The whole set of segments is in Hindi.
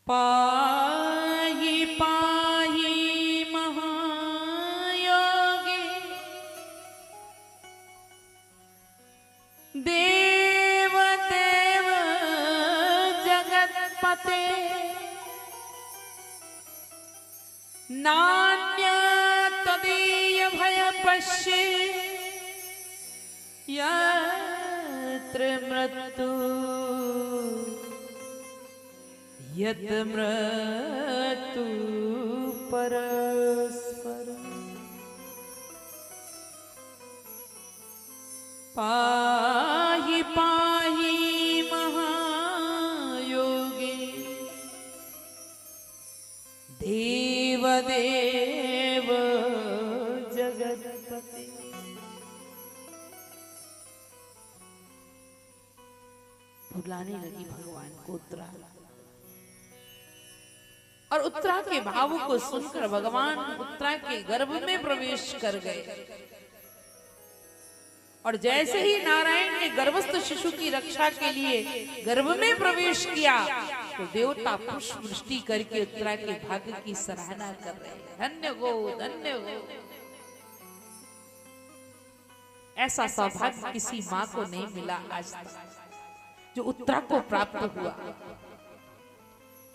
पाहि पाहि महायोगी देव देव जगत्पते नान्य तदीय भय पश्ये यत्र मृत्यु यत मृत्यु परस्पर पाहि पाहि महायोगी देव देव जगत्पते। बुलाने लगी भगवान को उत्तरा, और उत्तरा के भावों को सुनकर भगवान उत्तरा के गर्भ में प्रवेश कर गए। और जैसे ही नारायण ने गर्भस्थ शिशु की रक्षा के लिए गर्भ में प्रवेश किया तो देवता पुष्प वृष्टि करके उत्तरा के भाग्य की सराहना कर रहे हैं। धन्य हो धन्य हो। ऐसा सौभाग्य किसी माँ को नहीं मिला आज तक जो उत्तरा को प्राप्त हुआ।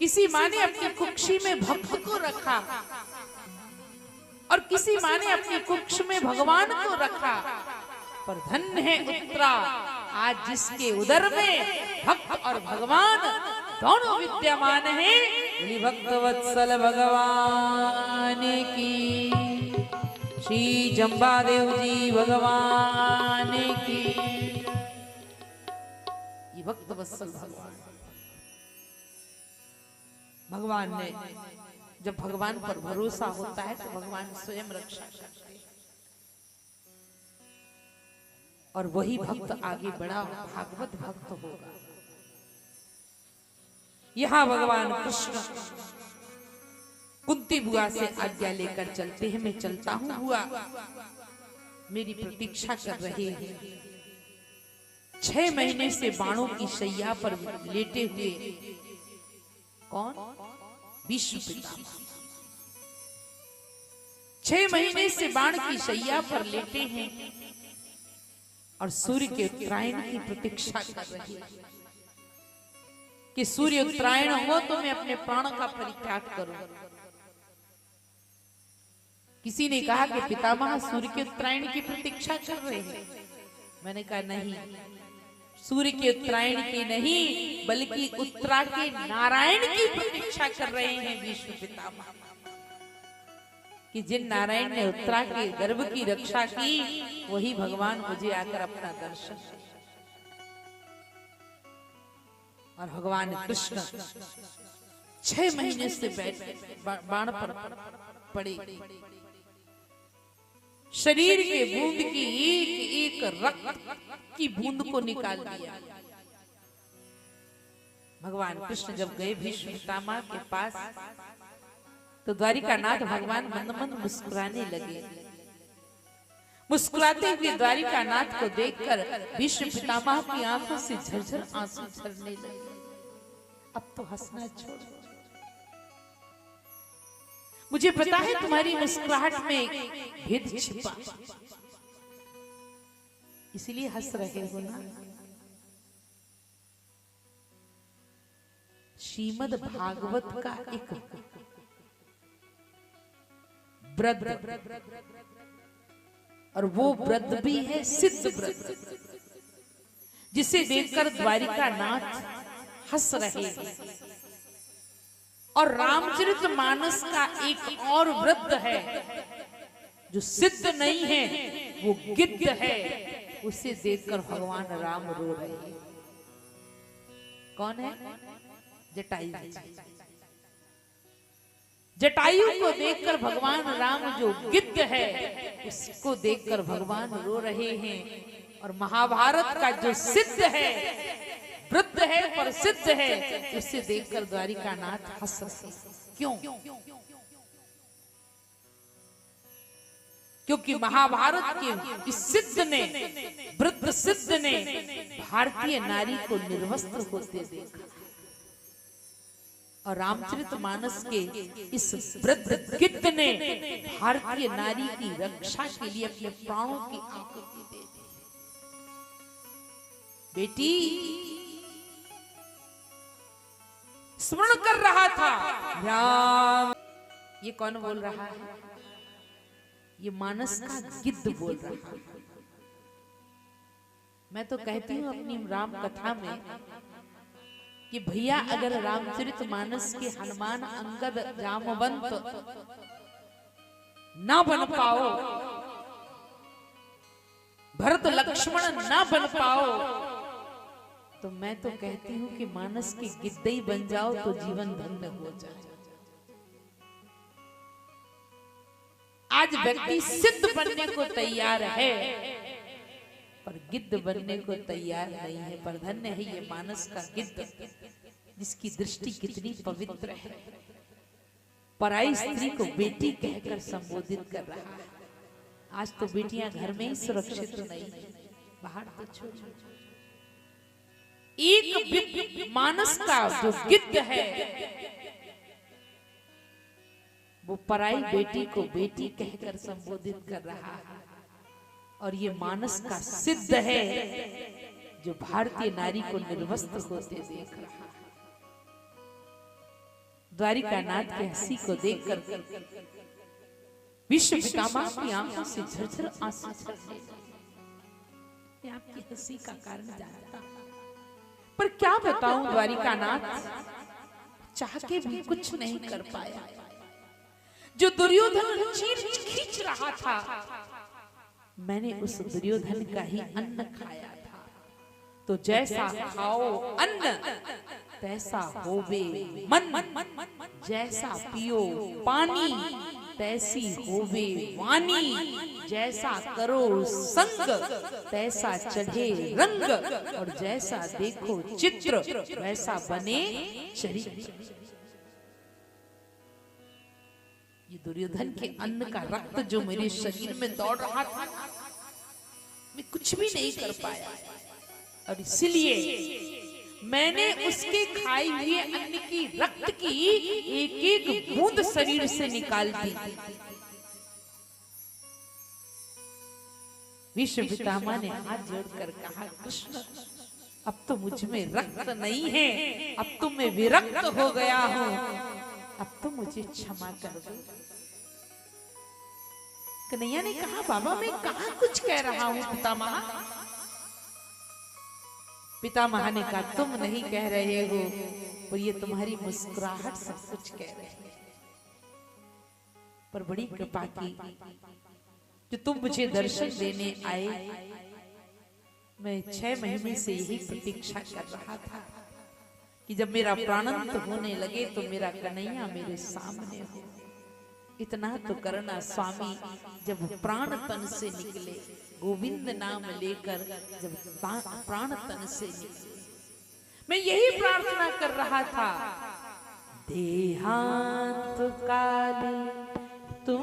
किसी माँ ने अपनी कुक्षी में भक्त को रखा और किसी माँ ने अपनी कुक्ष में भगवान को रखा, पर धन्य है उत्तरा आज जिसके उदर में भक्त और भगवान दोनों विद्यमान हैं। बोली भक्तवत्सल भगवान की, श्री जम्बादेव जी भगवान की। ये भक्तवत्सल भगवान ने जब भगवान पर भरोसा होता है तो भगवान स्वयं रक्षा करते हैं, और वही भक्त आगे बढ़ा भागवत भक्त होगा। यहाँ भगवान कृष्ण कुंती बुआ से आज्ञा लेकर चलते हैं। मैं चलता हूँ बुआ, मेरी प्रतीक्षा कर रहे हैं। 6 महीने से बाणों की शैया पर लेटे हुए कौन? विष्णु पितामह। 6 महीने से बाण की शैया पर लेटे हैं और सूर्य के उत्तरायण की प्रतीक्षा कर रहे हैं कि सूर्य उत्तरायण हो तो मैं अपने प्राण का परित्याग करूं। किसी ने कहा कि पितामह सूर्य के उत्तरायण की प्रतीक्षा कर रहे हैं। मैंने कहा नहीं, सूर्य के उत्तरायण की नहीं बल्कि उत्तरा के नारायण की प्रतीक्षा कर रहे हैं विष्णु पितामह, कि जिन नारायण ने उत्तरा के गर्भ की रक्षा की वही भगवान मुझे आकर अपना दर्शन। और भगवान कृष्ण 6 महीने से बैठे बाण पर पड़े, शरीर के बूंद की एक रक्त की बूंद को निकाल दिया। भगवान कृष्ण जब गए भीष्म पितामह के पास तो द्वारिकानाथ भगवान मंद मंद मुस्कुराने लगे। मुस्कुराते हुए द्वारिकानाथ को देखकर भीष्म पितामह की आंखों से झरझर आंसू झरने लगे। अब तो हंसना छोड़, मुझे पता है तुम्हारी मुस्कुराहट में भेद छिपा, इसलिए हंस रहे हो ना। श्रीमद् भागवत का एक व्रत, और वो व्रत भी है सिद्ध व्रत, जिसे देखकर द्वारिकानाथ हंस रहे हैं। और रामचरितमानस का एक और व्रत है जो सिद्ध नहीं है, वो गिद्ध है। उसे देखकर भगवान राम रो रहे हैं। कौन है? जटायु। जटायु को देखकर भगवान राम जो गिद्ध है उसको देखकर भगवान रो रहे हैं। और महाभारत का जो सिद्ध है, वृद्ध है पर सिद्ध है, उसे देखकर द्वारिकानाथ हंस रहे। क्यों? क्योंकि महाभारत के इस सिद्ध ने, वृद्ध सिद्ध ने भारतीय नारी को निर्वस्त्र होते देखा। और रामचरितमानस के इस वृद्ध गिद्ध ने भारतीय नारी की रक्षा के लिए अपने प्राणों की आहुति दे दी। बेटी स्मरण कर रहा था राम। ये कौन बोल रहा है? ये मानस का गिद्ध बोल रहा है। मैं तो कहती हूँ अपनी राम कथा में कि भैया अगर रामचरितमानस के हनुमान अंगद जामवंत ना बन पाओ, भरत लक्ष्मण ना बन पाओ, तो मैं तो कहती हूँ कि मानस के गिद्ध ही बन जाओ तो जीवन धन्य हो जाए। आज व्यक्ति सिद्ध बनने को तैयार है पर गिद्ध बनने को तैयार नहीं है। पर धन्य है ये मानस का गिद्ध जिसकी दृष्टि कितनी पवित्र है, पराई स्त्री को बेटी कहकर संबोधित कर रहा है। आज तो बेटियां घर में ही सुरक्षित नहीं है, बाहर तो छोड़ो। एक मानस का जो गिद्ध है वो पराई बेटी को बेटी कहकर संबोधित कर रहा है। और ये मानस का सिद्ध है जो भारतीय नारी को निर्वस्त्र होते देख रहा है। द्वारिकानाथ की हंसी को देखकर विश्व पितामह की आंखों से झरझर आंसू झरने लगे। मैं आपकी हंसी का कारण जानता हूं, पर क्या बताऊं द्वारिकानाथ, चाह के भी कुछ नहीं कर पाया। जो दुर्योधन चीर खींच रहा था, मैंने उस दुर्योधन का ही अन्न खाया था। तो जैसा खाओ अन्न तैसा होवे मन, जैसा पियो पानी तैसी होवे वाणी, जैसा करो संग तैसा चढ़े रंग, और जैसा देखो चित्र वैसा बने चरित्र। ये दुर्योधन के अन्न का रक्त जो मेरे शरीर में दौड़ रहा था, मैं कुछ भी नहीं कर पाया। और इसलिए मैंने उसके खाए हुए अन्न की रक्त की एक एक बूंद शरीर से निकाल दी। विश्व पितामह ने हाथ जोड़कर कहा, कृष्ण अब तो मुझ में रक्त नहीं है, अब तो मैं विरक्त हो गया हूं, अब तो मुझे क्षमा कर दो। कन्हैया ने कहा, बाबा मैं कहां कुछ कह रहा हूं पितामह। पितामह ने कहा, तुम नहीं कह रहे हो, पर ये तुम्हारी मुस्कुराहट सब कुछ कह रहे है। पर बड़ी कृपा की जो तुम मुझे दर्शन देने आए। मैं 6 महीने से यही प्रतीक्षा कर रहा था कि जब मेरा प्राणांत होने लगे तो मेरा कन्हैया मेरे सामने हो। इतना तो करना स्वामी, जब प्राण तन से निकले, गोविंद नाम लेकर जब प्राण तन से निकले, मैं यही प्रार्थना कर रहा था। देहांत काले तुम